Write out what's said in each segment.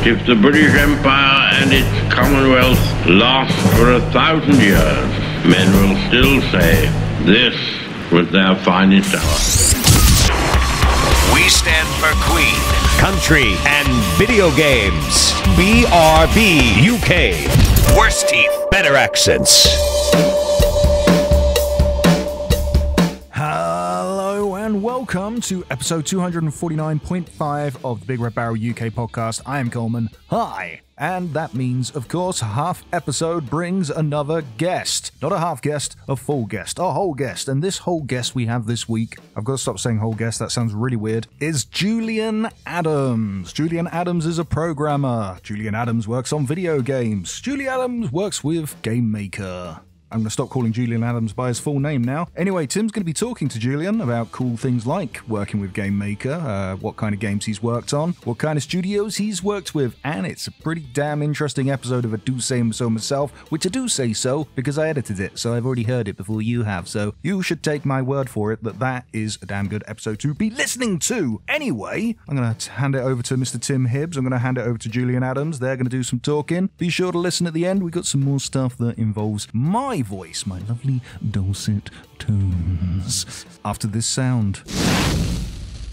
If the British Empire and its Commonwealth last for 1,000 years, men will still say this was their finest hour. We stand for Queen, country, and video games. BRB UK. Worse teeth, better accents. Hello and welcome to episode 249.5 of the Big Red Barrel UK podcast. I am Coleman. Hi. And that means, of course, half episode brings another guest. Not a half guest, a full guest, a whole guest. And this whole guest we have this week, I've got to stop saying whole guest, that sounds really weird, is Julian Adams. Julian Adams is a programmer. Julian Adams works on video games. Julian Adams works with GameMaker. I'm going to stop calling Julian Adams by his full name now. Anyway, Tim's going to be talking to Julian about cool things like working with GameMaker, what kind of games he's worked on, what kind of studios he's worked with, and it's a pretty damn interesting episode of a Do Say So myself, which I do say so because I edited it, so I've already heard it before you have, so you should take my word for it that that is a damn good episode to be listening to. Anyway, I'm going to hand it over to Mr. Tim Hibbs, I'm going to hand it over to Julian Adams, they're going to do some talking. Be sure to listen at the end, we've got some more stuff that involves my voice, my lovely dulcet tones. After this sound.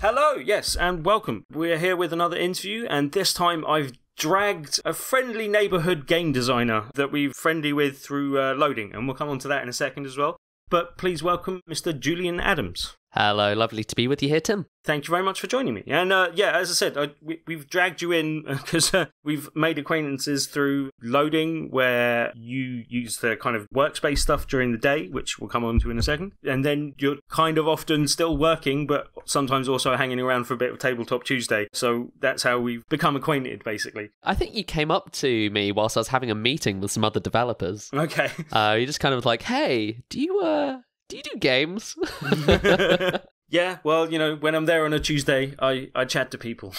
Hello, yes, and welcome. We're here with another interview, and this time I've dragged a friendly neighbourhood game designer that we're friendly with through loading, and we'll come on to that in a second as well. But please welcome Mr. Julian Adams. Hello, lovely to be with you here, Tim. Thank you very much for joining me. And yeah, as I said, we've dragged you in because we've made acquaintances through loading, where you use the kind of workspace stuff during the day, which we'll come on to in a second. And then you're kind of often still working, but sometimes also hanging around for a bit of Tabletop Tuesday. So that's how we've become acquainted, basically. I think you came up to me whilst I was having a meeting with some other developers. Okay. You just kind of like, hey, do you do games? Yeah, well, you know, when I'm there on a Tuesday, I chat to people.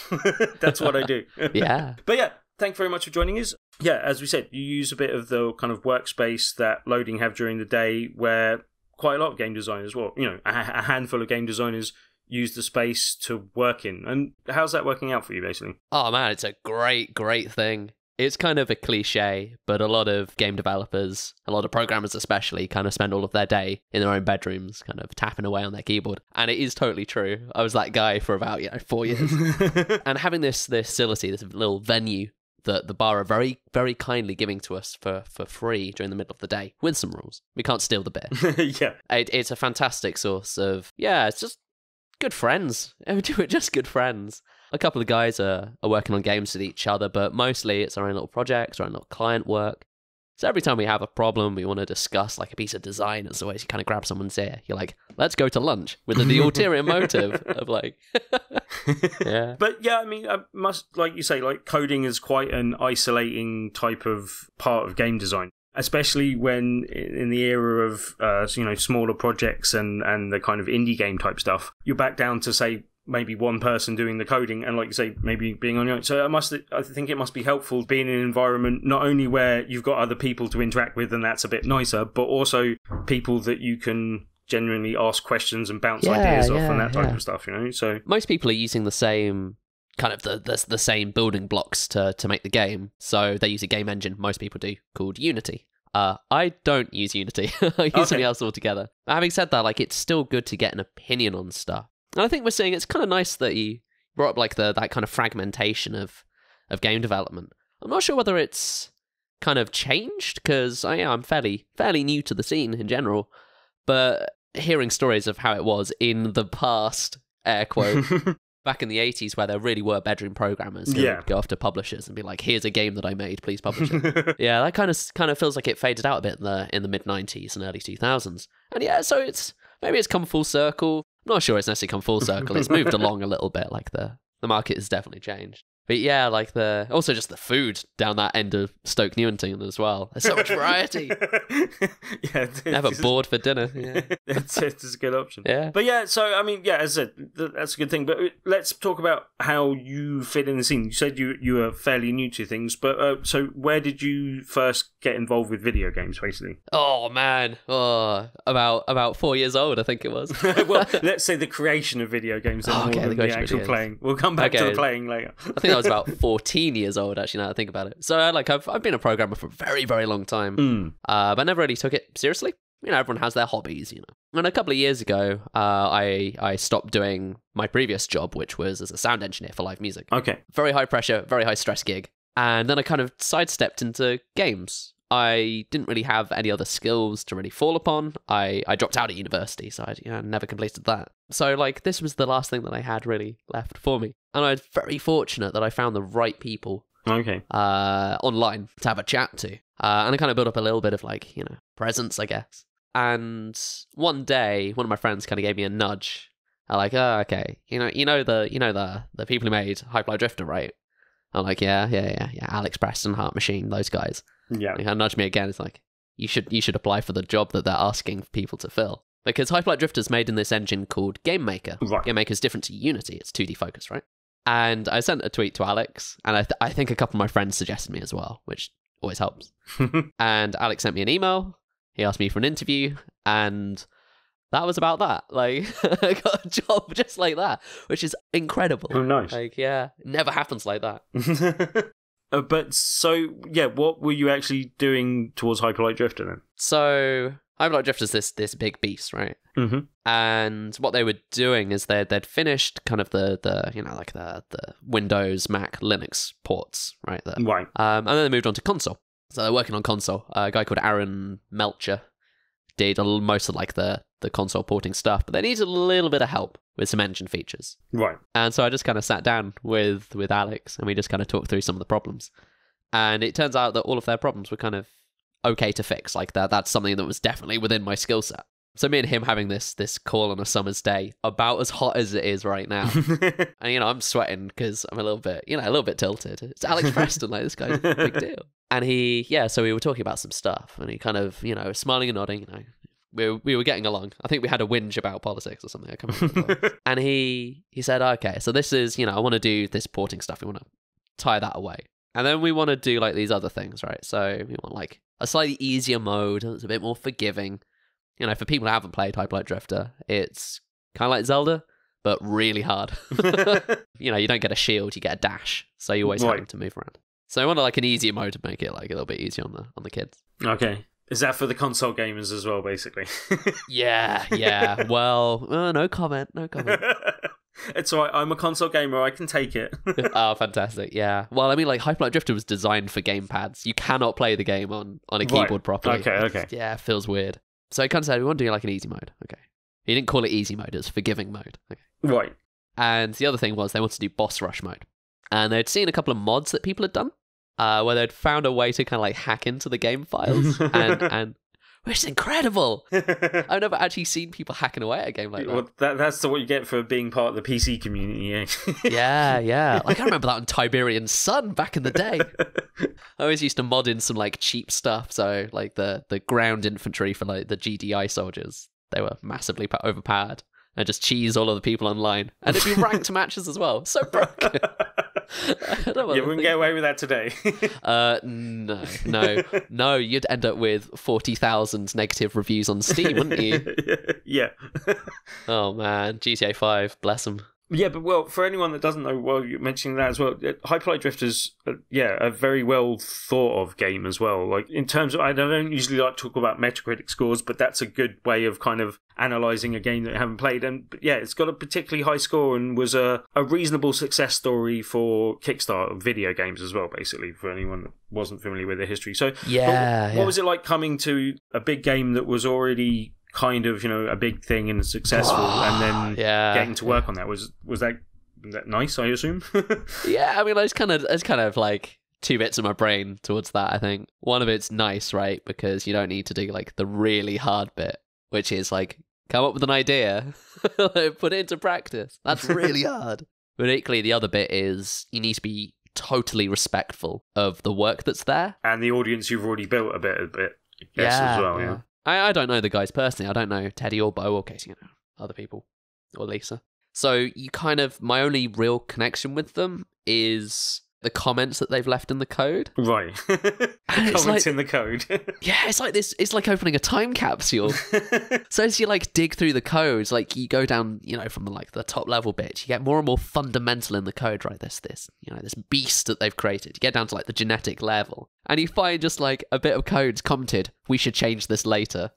That's what I do. Yeah. But yeah, thanks very much for joining us. Yeah, as we said, you use a bit of the kind of workspace that loading have during the day, where quite a lot of game designers, well, you know, a handful of game designers use the space to work in. And how's that working out for you, basically? Oh man, it's a great thing. It's kind of a cliche, but a lot of game developers, a lot of programmers especially, kind of spend all of their day in their own bedrooms, kind of tapping away on their keyboard. And it is totally true. I was that guy for about, 4 years. And having this facility, this little venue that the bar are very, very kindly giving to us for free during the middle of the day, with some rules. We can't steal the beer. Yeah. It's a fantastic source of, it's just good friends. We're just good friends. A couple of guys are working on games with each other, but mostly it's our own little projects, our own little client work. So every time we have a problem, we want to discuss like a piece of design, as always, you kind of grab someone's ear. You're like, let's go to lunch, with the ulterior motive of like, yeah. But yeah, I mean, I must, like you say, like coding is quite an isolating type of part of game design. Especially when in the era of, smaller projects and the kind of indie game type stuff, you're back down to, say, maybe one person doing the coding and, like you say, maybe being on your own. So I think it must be helpful being in an environment not only where you've got other people to interact with and that's a bit nicer, but also people that you can genuinely ask questions and bounce ideas off and that type of stuff, you know? So most people are using the same kind of the same building blocks to make the game. So they use a game engine, most people do, called Unity. I don't use Unity. I use something else altogether. But having said that, like, it's still good to get an opinion on stuff. And I think we're seeing it's kind of nice that you brought up like that kind of fragmentation of game development. I'm not sure whether it's kind of changed because I'm fairly new to the scene in general, but hearing stories of how it was in the past, air quote, back in the 80s where there really were bedroom programmers who would go after publishers and be like, here's a game that I made, please publish it. Yeah, that kind of feels like it faded out a bit in the mid-90s and early 2000s. And yeah, so maybe it's come full circle. I'm not sure it's necessarily come full circle. It's moved along a little bit, like the market has definitely changed. But yeah, like also just the food down that end of Stoke Newington as well. There's so much variety. Yeah, never bored for dinner. Yeah, it's a good option. Yeah, but yeah, so I mean, yeah, as I said, that's a good thing. But let's talk about how you fit in the scene. You said you were fairly new to things, but so where did you first get involved with video games, basically? Oh man, about 4 years old, I think it was. Well, let's say the creation of video games, and more than the actual playing. We'll come back to the playing later. I think I was about 14 years old, actually, now that I think about it. So, I've been a programmer for a very, very long time, but never really took it seriously. Everyone has their hobbies, And a couple of years ago, I stopped doing my previous job, which was as a sound engineer for live music. Okay. Very high pressure, very high stress gig. And then I kind of sidestepped into games. I didn't really have any other skills to really fall upon. I dropped out of university, so I never completed that. So, this was the last thing that I had really left for me. And I was very fortunate that I found the right people online to have a chat to. And I kind of built up a little bit of, presence, I guess. And one day, one of my friends kind of gave me a nudge. I'm like, oh, okay, the people who made Hyperlight Drifter, right? I'm like, yeah, Alex Preston, Heart Machine, those guys. Yeah. And he nudged me again. It's like, you should apply for the job that they're asking people to fill. Because Hyperlight Drifter's made in this engine called GameMaker. Right. GameMaker is different to Unity. It's 2D focused, right? And I sent a tweet to Alex, and I think a couple of my friends suggested me as well, which always helps. And Alex sent me an email. He asked me for an interview, and that was about that. I got a job just like that, which is incredible. Oh, nice. It never happens like that. But so, what were you actually doing towards Hyperlight Drifter then? So, Hyperlight Drifter is this big beast, right? Mm-hmm. And what they were doing is they'd finished kind of the Windows, Mac, Linux ports, right? Right. And then they moved on to console. So they're working on console. A guy called Aaron Melcher did most of the console porting stuff, but they needed a little bit of help with some engine features. Right. And so I just kind of sat down with Alex, and we just kind of talked through some of the problems. And it turns out that all of their problems were kind of okay to fix. That's something that was definitely within my skill set. So me and him having this call on a summer's day, about as hot as it is right now. And, I'm sweating because I'm a little bit tilted. It's Alex Preston, this guy's a big deal. And so we were talking about some stuff, and he kind of, smiling and nodding, we were getting along. I think we had a whinge about politics or something. I can't remember. And he said, okay, so this is, I want to do this porting stuff. We want to tie that away. And then we want to do these other things, right? So we want a slightly easier mode that's a bit more forgiving. For people who haven't played Hyperlight Drifter, it's kind of like Zelda, but really hard. You don't get a shield, you get a dash. So you always have to move around. So I wanted an easier mode to make it a little bit easier on the kids. Okay. Is that for the console gamers as well, basically? Yeah. Well, no comment. It's all right. I'm a console gamer. I can take it. Oh, fantastic. Yeah. Well, Hyperlight Drifter was designed for gamepads. You cannot play the game on a keyboard properly. Okay. Yeah, it feels weird. So he kind of said, we want to do an easy mode. Okay. He didn't call it easy mode. It was forgiving mode. Okay. Right. And the other thing was they wanted to do boss rush mode. And they'd seen a couple of mods that people had done where they'd found a way to kind of hack into the game files. and which is incredible. I've never actually seen people hacking away at a game like that. Well, that's what you get for being part of the PC community, Yeah. I remember that on Tiberian Sun back in the day. I always used to mod in some cheap stuff. So the ground infantry for the GDI soldiers, they were massively overpowered. And just cheese all of the people online. And it'd be ranked matches as well. So broke. You wouldn't get away with that today. No. You'd end up with 40,000 negative reviews on Steam, wouldn't you? Yeah. Oh man, GTA 5, bless them. Yeah, but for anyone that doesn't know, you're mentioning that as well, Hyperlight Drifter's, a very well thought of game as well. In terms of, I don't usually like to talk about Metacritic scores, but that's a good way of kind of analysing a game that you haven't played. And it's got a particularly high score and was a reasonable success story for Kickstarter video games as well, basically, for anyone that wasn't familiar with the history. So, what was it like coming to a big game that was already kind of a big thing and successful, and then getting to work on that? Was that nice, I assume? Yeah, it's kind of two bits of my brain towards that. I think one of it's nice, right, because you don't need to do the really hard bit, which is come up with an idea, put it into practice. That's really hard. But equally, the other bit is you need to be totally respectful of the work that's there and the audience you've already built a bit, I guess, as well. Yeah. I don't know the guys personally. I don't know Teddy or Bo or Casey, other people, or Lisa. So you my only real connection with them is the comments that they've left in the code. Right. Comments in the code. Yeah, it's like this. It's like opening a time capsule. So as you like dig through the codes, like you go down, from the top level bit, you get more and more fundamental in the code, right? This beast that they've created. You get down to like the genetic level, and you find just like a bit of code's commented, "We should change this later."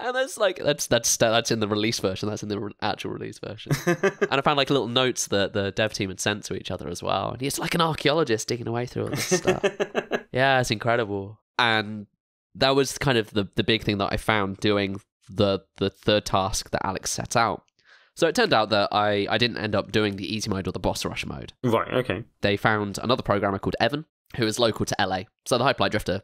And that's in the release version. That's in the actual release version. And I found like little notes that the dev team had sent to each other as well. And it's like an archaeologist digging away through all this stuff. Yeah, it's incredible. And that was kind of the big thing that I found doing the third task that Alex set out. So it turned out that I didn't end up doing the easy mode or the boss rush mode. Right, okay. They found another programmer called Evan, who is local to LA. So the Hyperlight Drifter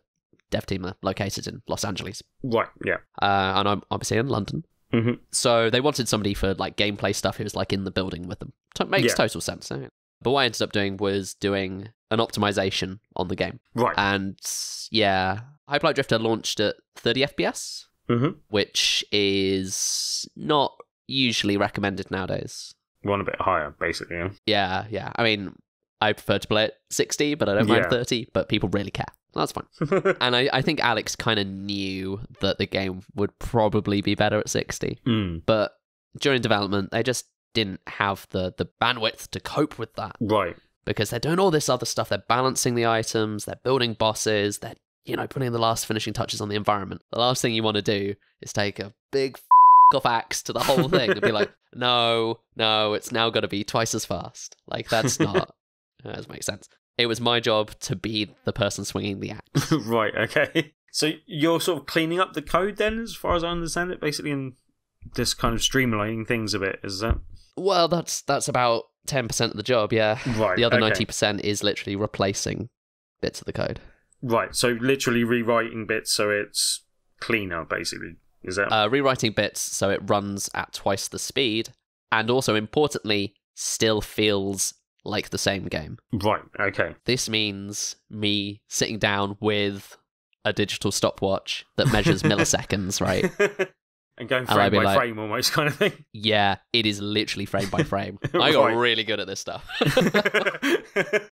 dev team are located in Los Angeles. Right, yeah. And I'm obviously in London. Mm-hmm. So they wanted somebody for like gameplay stuff who was like in the building with them. Makes total sense. Right? But what I ended up doing was doing an optimization on the game. Right. And yeah, Hyperlight Drifter launched at 30 FPS, which is not usually recommended nowadays. One a bit higher, basically. Yeah. I mean, I prefer to play at 60, but I don't mind 30, but people really care. That's fine. And I think Alex kind of knew that the game would probably be better at 60. But during development, they just didn't have the bandwidth to cope with that. Right. Because they're doing all this other stuff. They're balancing the items. They're building bosses. They're, putting the last finishing touches on the environment. The last thing you want to do is take a big off axe to the whole thing and be like, no, it's now got to be twice as fast. Like, that's not... That doesn't make sense. It was my job to be the person swinging the axe. Right, okay. So you're sort of cleaning up the code then, as far as I understand it, basically, and just kind of streamlining things a bit, is that? Well, that's about 10% of the job, yeah. Right, the other 90% is literally replacing bits of the code. Right, so literally rewriting bits so it's cleaner, basically, is that? Rewriting bits so it runs at twice the speed, and also, importantly, still feels like the same game. Right, okay. This means me sitting down with a digital stopwatch that measures milliseconds, right? And going frame by frame almost kind of thing. Yeah, it is literally frame by frame. I got really good at this stuff.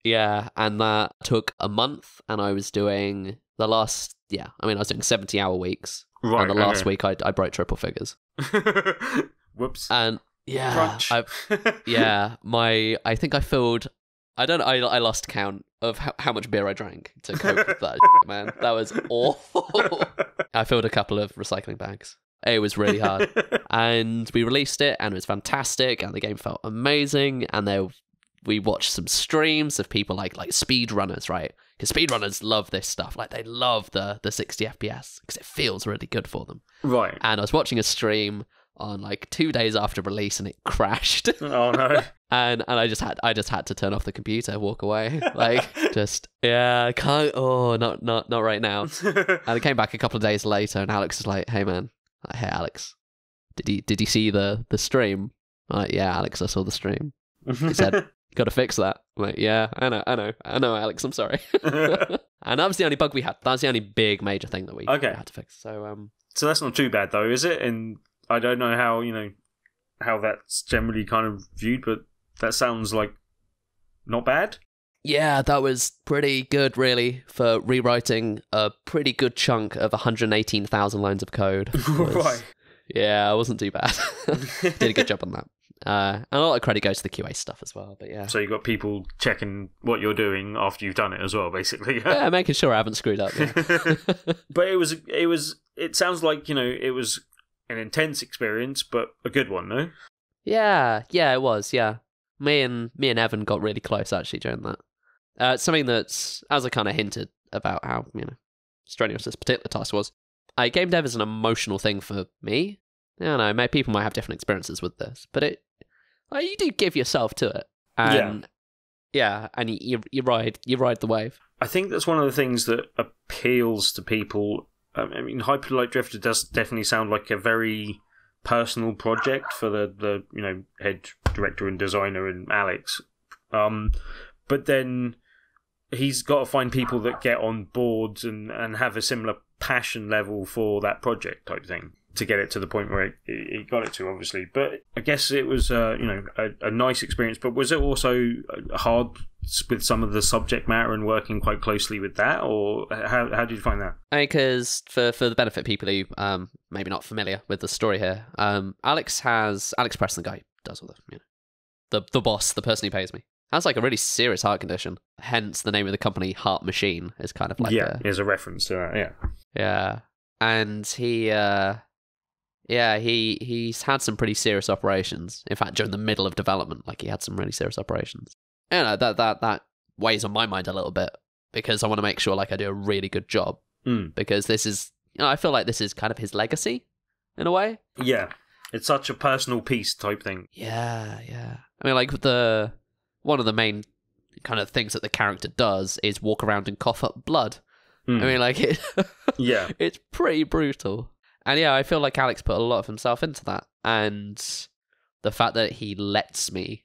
Yeah, and that took a month, and I was doing I was doing 70-hour weeks. Right, and the last week I broke triple figures. Whoops. And yeah, I think I filled. I lost count of how much beer I drank to cope with that. Man, that was awful. I filled a couple of recycling bags. It was really hard, and we released it, and it was fantastic, and the game felt amazing. And we watched some streams of people like speedrunners, right? Because speedrunners love this stuff. Like, they love the 60 FPS because it feels really good for them. Right. And I was watching a stream on like 2 days after release, and it crashed. Oh no. and I just had to turn off the computer, walk away. Like, I can't, not right now. And I came back a couple of days later, and Alex was like, hey man, hey Alex, did you see the stream? I'm like, yeah, Alex, I saw the stream. He said, you gotta fix that. I'm like, yeah, I know, Alex, I'm sorry. And that was the only bug we had. That was the only big major thing that we had to fix. So that's not too bad though, is it? And I don't know how that's generally kind of viewed, but that sounds like not bad. Yeah, that was pretty good, really, for rewriting a pretty good chunk of 118,000 lines of code. Right. Yeah, it wasn't too bad. Did a good job on that. And a lot of credit goes to the QA stuff as well, but yeah. So you've got people checking what you're doing after you've done it as well, basically. Yeah, making sure I haven't screwed up. Yeah. But it sounds like, it was an intense experience, but a good one, no? Yeah, it was, yeah. Me and Evan got really close, actually, during that. Something that's, as I kind of hinted about how, strenuous this particular task was, game dev is an emotional thing for me. I don't know, people might have different experiences with this, but you do give yourself to it. And and you ride the wave. I think that's one of the things that appeals to people. I mean, Hyperlight Drifter does definitely sound like a very personal project for the head director and designer and Alex. But then he's got to find people that get on board and have a similar passion level for that project type thing. to get it to the point where it got it to, obviously. But I guess it was, a nice experience. But was it also hard with some of the subject matter and working quite closely with that, or how did you find that? Because for the benefit of people who maybe not familiar with the story here, Alex Preston, the guy who does all the boss, the person who pays me, has like a really serious heart condition. Hence the name of the company, Heart Machine, is kind of like there's a reference to that. Yeah, and he's had some pretty serious operations. In fact, during the middle of development, like he had some really serious operations. You know, that weighs on my mind a little bit because I want to make sure like I do a really good job. Because this is, I feel like this is kind of his legacy in a way. Yeah, it's such a personal piece type thing. Yeah. I mean, like one of the main kind of things that the character does is walk around and cough up blood. I mean, like it's pretty brutal. And yeah, I feel like Alex put a lot of himself into that, and the fact that he lets me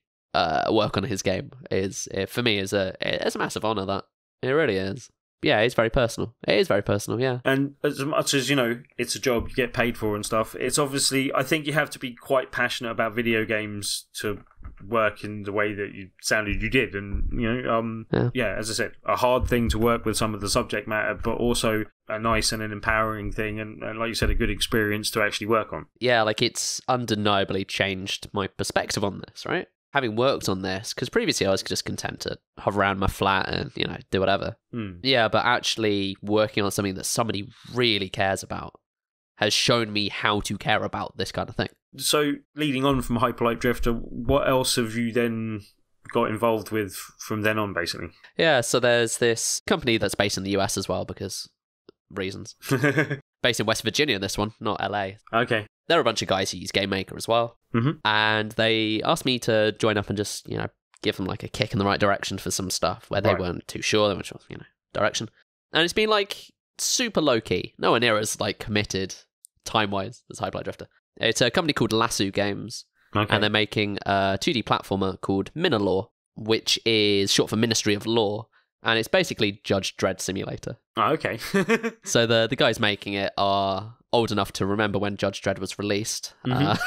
work on his game is, for me, is a massive honor. That it really is. Yeah, it's very personal. It is very personal, yeah. And as much as, it's a job you get paid for and stuff, it's obviously, I think you have to be quite passionate about video games to work in the way that you sounded you did. And, as I said, a hard thing to work with some of the subject matter, but also a nice and an empowering thing. And like you said, a good experience to actually work on. Yeah, like it's undeniably changed my perspective on this, right? Having worked on this, because previously I was just content to hover around my flat and, do whatever. Yeah, but actually working on something that somebody really cares about has shown me how to care about this kind of thing. So, leading on from Hyperlight Drifter, what else have you then got involved with from then on, basically? Yeah, so there's this company that's based in the US as well, because reasons. Based in West Virginia, this one, not LA. Okay. There are a bunch of guys who use GameMaker as well. And they asked me to join up and just, give them like a kick in the right direction for some stuff where they weren't too sure. They weren't sure, direction. And it's been like super low key. Nowhere near as like committed time-wise as Hyperlight Drifter. It's a company called Lasso Games. Okay. And they're making a 2D platformer called Minalaw, which is short for Ministry of Law. And it's basically Judge Dredd Simulator. Oh, okay. So the guys making it are old enough to remember when Judge Dredd was released. I'm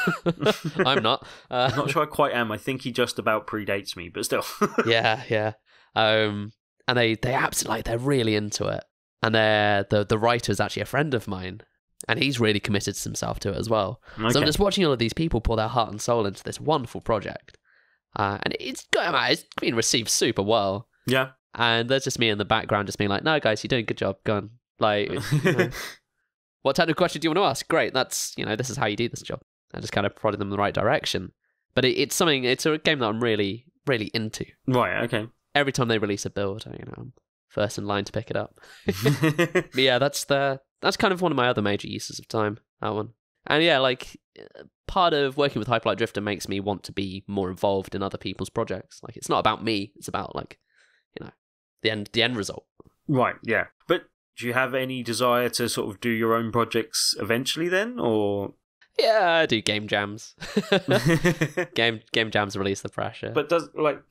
not. I'm not sure I quite am. I think he just about predates me, but still. Yeah. And they absolutely, they're really into it. And the writer is actually a friend of mine. And he's really committed himself to it as well. Okay. So I'm just watching all of these people pour their heart and soul into this wonderful project. And it's been received super well. Yeah. And there's just me in the background just being like, no, guys, you're doing a good job. Go on. Like, what technical question do you want to ask? Great. That's, this is how you do this job. And just kind of prodding them in the right direction. But it's a game that I'm really, really into. Right, okay. Every time they release a build, I'm first in line to pick it up. But yeah, that's kind of one of my other major uses of time, that one. And yeah, like, part of working with Hyperlight Drifter makes me want to be more involved in other people's projects. Like, it's not about me. It's about, like, the end result. Right, yeah. But do you have any desire to sort of do your own projects eventually then, or? Yeah, I do game jams. game jams release the pressure. But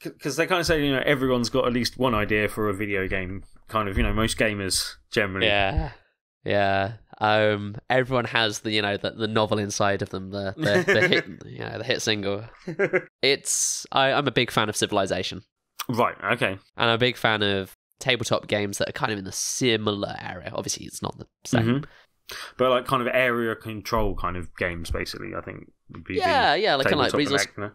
because they kind of say, everyone's got at least one idea for a video game, kind of, most gamers generally. Yeah. Everyone has the the novel inside of them, the hit, the hit single. I'm a big fan of Civilization. Right, okay. And I'm a big fan of tabletop games that are kind of in the similar area. Obviously, it's not the same. But like kind of area control kind of games, basically, I think would be like kind of like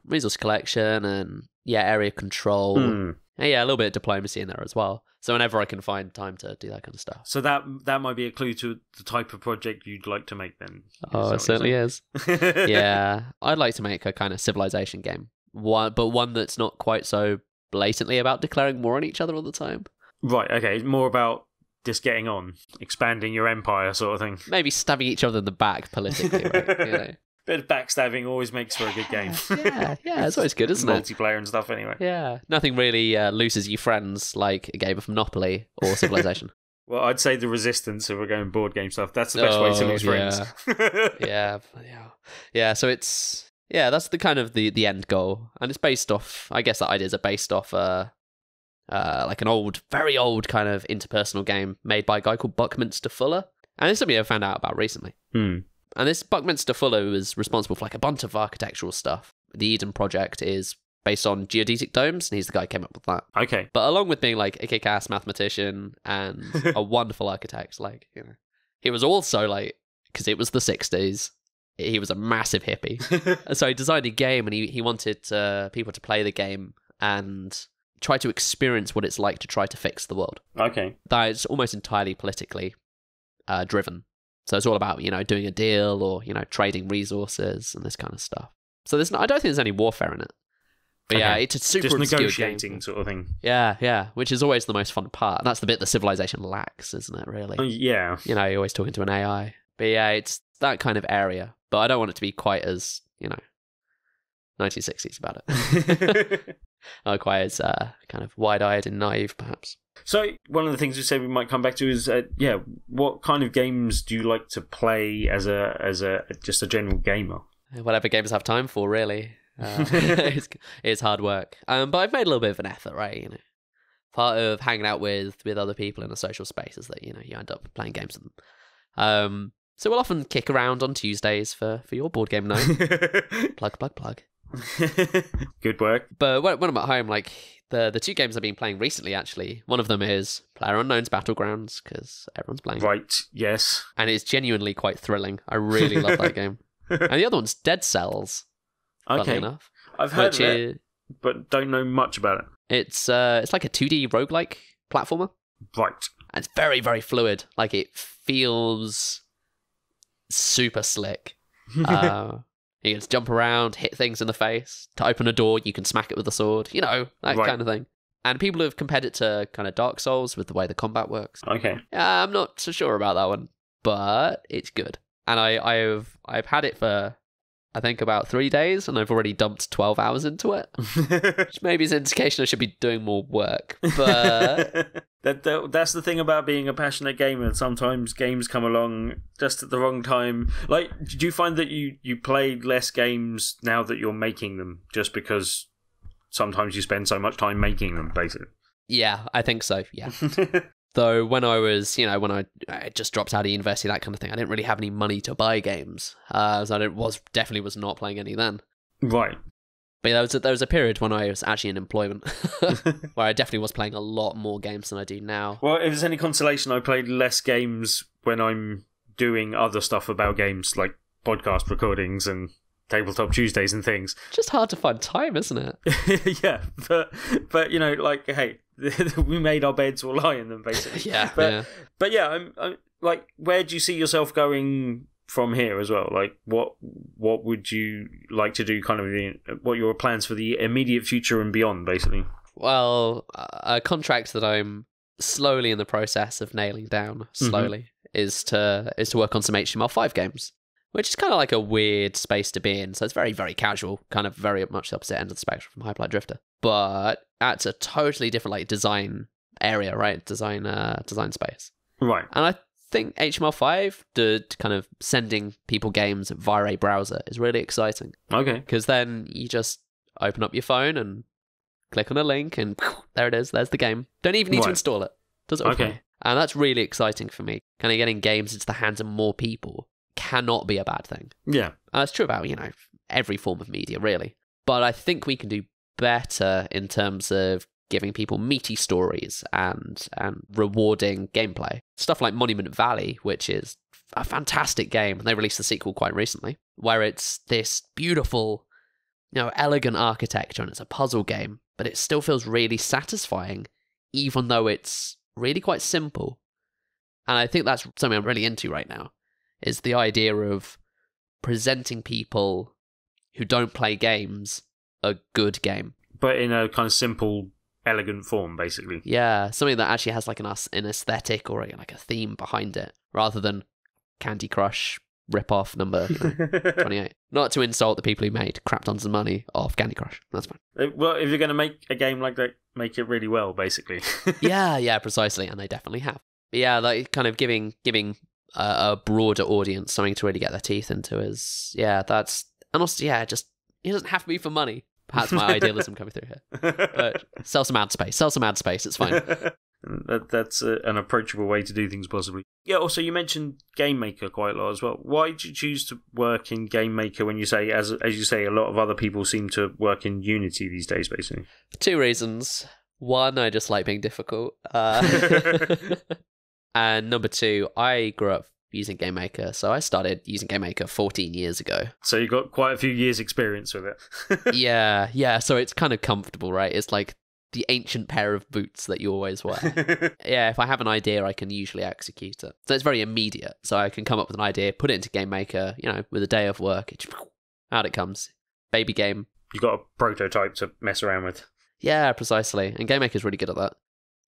resource collection and area control. And a little bit of diplomacy in there as well. So whenever I can find time to do that kind of stuff. So that might be a clue to the type of project you'd like to make then. Oh, it certainly is. Yeah, I'd like to make a kind of Civilization game, but one that's not quite so blatantly about declaring war on each other all the time. Right, okay. More about just getting on, expanding your empire sort of thing. Maybe stabbing each other in the back politically, right? Bit of backstabbing always makes for a good game. Yeah, it's always good, isn't it? Multiplayer and stuff anyway. Yeah, nothing really loses you friends like a game of Monopoly or Civilization. Well, I'd say the Resistance, if we're going board game stuff, that's the best way to lose friends. Yeah, so it's... Yeah, that's the kind of the end goal. And it's based off... I guess the ideas are based off like an very old kind of interpersonal game made by a guy called Buckminster Fuller. And it's something I found out about recently. And this Buckminster Fuller was responsible for like a bunch of architectural stuff. The Eden project is based on geodetic domes, and he's the guy who came up with that. Okay. But along with being like a kick-ass mathematician and a wonderful architect, like, you know, he was also like, because it was the 60s, he was a massive hippie. So he designed a game, and he wanted people to play the game and try to experience what it's like to try to fix the world. Okay. That is almost entirely politically driven. So it's all about, you know, doing a deal or, you know, trading resources and this kind of stuff. So I don't think there's any warfare in it. But yeah, it's a super just obscure negotiating game. sort of thing. Yeah, which is always the most fun part. And that's the bit that civilization lacks, isn't it, really? Yeah. You know, you're always talking to an AI. But yeah, it's that kind of area. But I don't want it to be quite as, you know, 1960s about it. Not quite as kind of wide-eyed and naive, perhaps. So one of the things you said we might come back to is, what kind of games do you like to play as just a general gamer? Whatever games I have time for, really. It's hard work. But I've made a little bit of an effort, right? You know, part of hanging out with other people in a social space is that, you know, you end up playing games with them. So we'll often kick around on Tuesdays for your board game night. Plug. Good work. But when I'm at home, like the two games I've been playing recently, actually, one of them is PlayerUnknown's Battlegrounds, because everyone's playing. Right, yes. And it's genuinely quite thrilling. I really love that game. And the other one's Dead Cells. Okay. Enough. I've heard of it, but don't know much about it. It's like a 2D roguelike platformer. Right. And it's very, very fluid. Like, it feels super slick. You can just jump around, hit things in the face. To open a door, you can smack it with a sword. You know, that kind of thing. And people have compared it to kind of Dark Souls with the way the combat works. Okay. I'm not so sure about that one, but it's good. And I've had it for, I think, about 3 days, and I've already dumped 12 hours into it. Which maybe is an indication I should be doing more work. But that's the thing about being a passionate gamer. Sometimes games come along just at the wrong time. Like, do you find that you play less games now that you're making them, just because sometimes you spend so much time making them, basically? Yeah, I think so, yeah. Though when I was, you know, when I just dropped out of university, that kind of thing, I didn't really have any money to buy games. So I definitely was not playing any then. Right. But yeah, there was a period when I was actually in employment where I definitely was playing a lot more games than I do now. Well, if there's any consolation, I played less games when I'm doing other stuff about games, like podcast recordings and Tabletop Tuesdays and things. Just hard to find time, isn't it? Yeah, but you know, like, hey, we made our beds, we'll lie in them, basically. Yeah. But yeah, I'm like, where do you see yourself going from here as well? Like, what would you like to do? Kind of what your plans for the immediate future and beyond, basically. Well, a contract that I'm slowly in the process of nailing down is to work on some HTML5 games, which is kind of like a weird space to be in. So it's very, very casual, kind of very much the opposite end of the spectrum from Hyperlight Drifter. But that's a totally different like design area, right? Design space. Right. And I think HTML5 kind of sending people games via a browser is really exciting. Okay. Because then you just open up your phone and click on a link and there it is. There's the game. Don't even need to install it. Does it all for you. And that's really exciting for me. Kind of getting games into the hands of more people cannot be a bad thing. Yeah. It's true about, you know, every form of media, really. But I think we can do better in terms of giving people meaty stories and rewarding gameplay. Stuff like Monument Valley, which is a fantastic game, and they released the sequel quite recently, where it's this beautiful, you know, elegant architecture, and it's a puzzle game, but it still feels really satisfying, even though it's really quite simple. And I think that's something I'm really into right now, is the idea of presenting people who don't play games a good game. But in a kind of simple, elegant form, basically. Yeah, something that actually has like an aesthetic or like a theme behind it, rather than Candy Crush rip-off number 28. Not to insult the people who made crap tons of money off Candy Crush. That's fine. Well, if you're going to make a game like that, make it really well, basically. yeah, precisely, and they definitely have. But yeah, like kind of giving a broader audience something to really get their teeth into is, that's, and also, just, it doesn't have to be for money. Perhaps my idealism coming through here. But sell some ad space, it's fine. That's an approachable way to do things, possibly. Yeah, also, you mentioned GameMaker quite a lot as well. Why did you choose to work in GameMaker when you say, as you say, a lot of other people seem to work in Unity these days, basically? 2 reasons. One, I just like being difficult. And number 2, I grew up using GameMaker, so I started using GameMaker 14 years ago. So you got quite a few years' experience with it. Yeah, so it's kind of comfortable, right? It's like the ancient pair of boots that you always wear. Yeah, if I have an idea, I can usually execute it. So it's very immediate. So I can come up with an idea, put it into GameMaker, with a day of work, out it comes. Baby game. You got a prototype to mess around with. Yeah, precisely. And GameMaker's really good at that.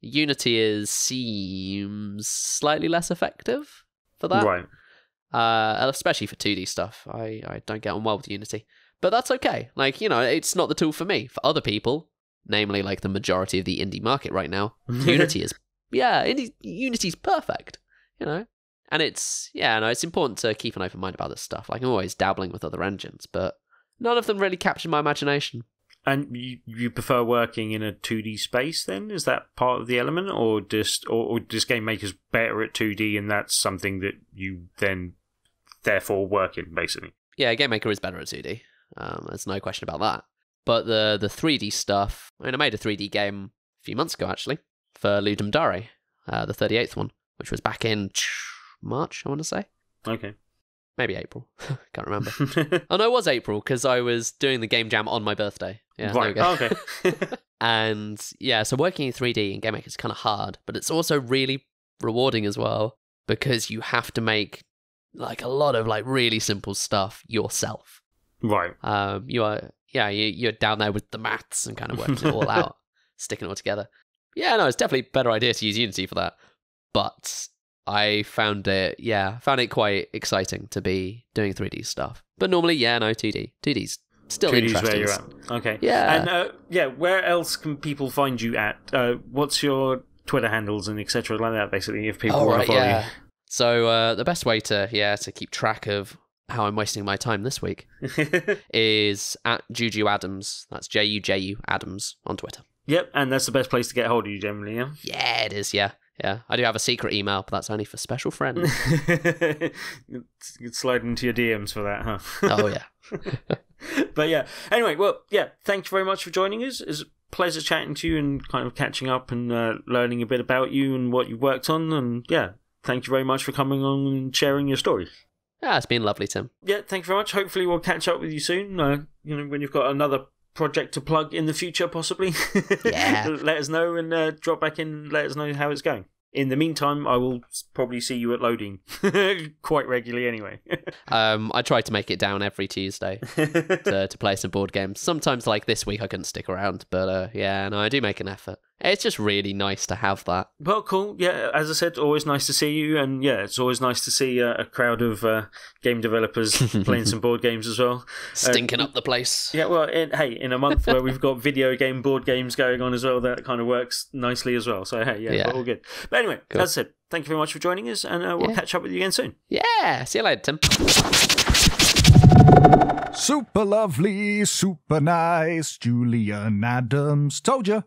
Unity seems slightly less effective for that. Right. Especially for 2D stuff. I don't get on well with Unity. But that's okay. It's not the tool for me. For other people, namely like the majority of the indie market right now, Unity is, Unity's perfect, And it's important to keep an open mind about this stuff. Like, I'm always dabbling with other engines, but none of them really captured my imagination. And you prefer working in a 2D space then? Is that part of the element, or just GameMaker's better at 2D and that's something that you then therefore work in, basically? Yeah, GameMaker is better at 2D. There's no question about that. But the 3D stuff, I made a 3D game a few months ago, actually, for Ludum Dare, the 38th one, which was back in March, I want to say. Okay. Maybe April. Can't remember. Oh, no, it was April, because I was doing the game jam on my birthday. Yeah, right. There we go. Okay. And yeah, so working in 3D in GameMaker is kind of hard, but it's also really rewarding as well, because you have to make like a lot of like really simple stuff yourself. Right. You're down there with the maths and kind of working it all out, sticking it all together. Yeah, no, it's definitely a better idea to use Unity for that. But I found it quite exciting to be doing 3D stuff. But normally, 2D. 2D's still 2D's interesting. where you're at. Okay. Yeah. And where else can people find you at? What's your Twitter handles and etc. like that, basically, if people want to follow you? So the best way to keep track of how I'm wasting my time this week is at Juju Adams. That's Juju Adams on Twitter. Yep, and that's the best place to get hold of you generally, yeah? Yeah, it is, yeah. Yeah, I do have a secret email, but that's only for special friends. You'd slide into your DMs for that, huh? Oh, yeah. But yeah, anyway, well, yeah, thank you very much for joining us. It's a pleasure chatting to you and kind of catching up and learning a bit about you and what you've worked on. And yeah, thank you very much for coming on and sharing your story. Yeah, it's been lovely, Tim. Yeah, thank you very much. Hopefully we'll catch up with you soon, when you've got another project to plug in the future, possibly. Yeah. Let us know and drop back in, let us know how it's going. In the meantime, I will probably see you at loading quite regularly anyway. I try to make it down every Tuesday to play some board games. Sometimes, like this week, I couldn't stick around, but I do make an effort. It's just really nice to have that. Well, cool. Yeah, as I said, always nice to see you, and yeah, it's always nice to see a crowd of game developers playing some board games as well. Stinking up the place. Yeah, well, in a month where we've got video game board games going on as well, that kind of works nicely as well. So hey, yeah. All good. But anyway, cool. As I said, thank you very much for joining us, and we'll catch up with you again soon. Yeah, see you later, Tim. Super lovely, super nice, Julian Adams. Told you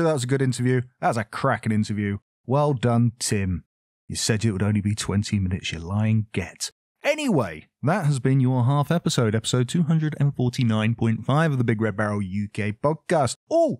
that was a good interview. That was a cracking interview. Well done, Tim. You said it would only be 20 minutes, you lying get. Anyway, that has been your half episode 249.5 of the Big Red Barrel UK podcast. Oh,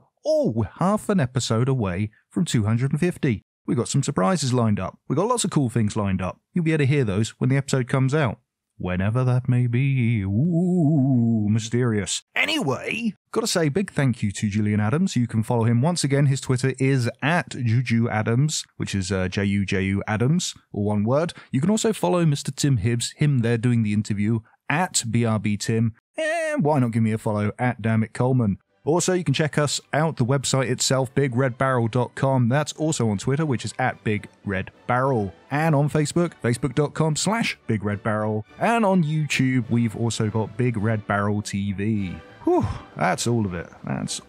half an episode away from 250. We got some surprises lined up. We got lots of cool things lined up. You'll be able to hear those when the episode comes out. Whenever that may be. Ooh, mysterious. Anyway, gotta say big thank you to Julian Adams. You can follow him once again. His Twitter is at Juju Adams, which is Juju Adams, or one word. You can also follow Mr. Tim Hibbs, him there doing the interview, at BRB Tim. And why not give me a follow at Dammit Coleman. Also, you can check us out, the website itself, BigRedBarel.com. That's also on Twitter, which is at BigRedBarel. And on Facebook, Facebook.com/BigRedBarel. And on YouTube, we've also got Big Red Barrel TV. Whew, that's all of it. That's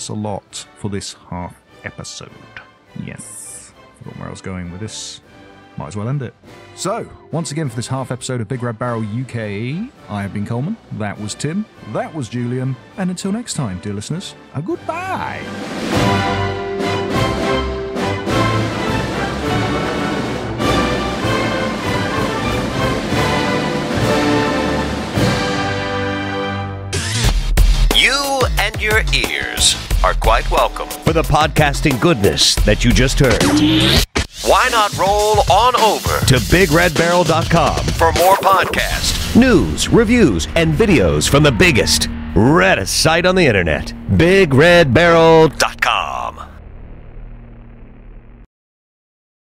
a lot for this half episode. Yes. Forgot where I was going with this. Might as well end it. So, once again for this half episode of Big Red Barrel UK, I have been Coleman, that was Tim, that was Julian, and until next time, dear listeners, a goodbye! your ears are quite welcome. For the podcasting goodness that you just heard, Why not roll on over to BigRedBarel.com for more podcasts? news, reviews, and videos from the biggest, reddest site on the internet, BigRedBarel.com.